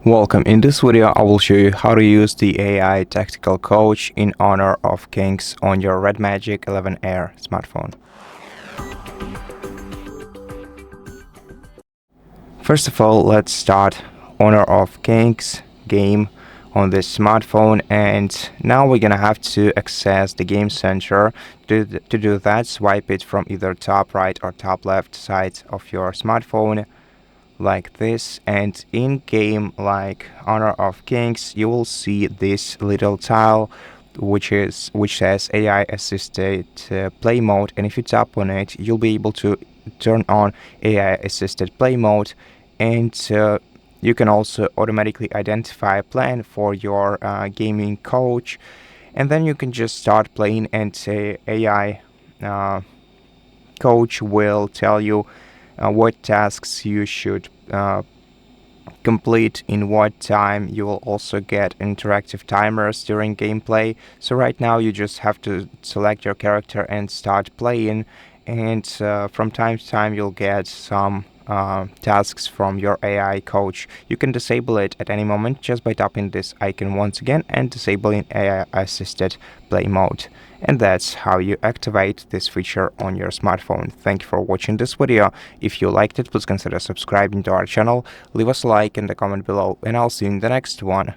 Welcome. In this video, I will show you how to use the AI Tactical Coach in Honor of Kings on your RedMagic 11 Air smartphone. First of all, let's start Honor of Kings game on this smartphone, and now we're gonna have to access the game center. To do that, swipe it from either top right or top left side of your smartphone like this, and in game like Honor of Kings you will see this little tile which says AI assisted play mode, and if you tap on it you'll be able to turn on AI assisted play mode, and you can also automatically identify a plan for your gaming coach, and then you can just start playing, and AI coach will tell you what tasks you should complete in what time. You will also get interactive timers during gameplay. So right now you just have to select your character and start playing, and from time to time you'll get some tasks from your AI coach. You can disable it at any moment just by tapping this icon once again and disabling AI assisted play mode. And that's how you activate this feature on your smartphone. Thank you for watching this video. If you liked it, please consider subscribing to our channel, leave us a like in the comment below, and I'll see you in the next one.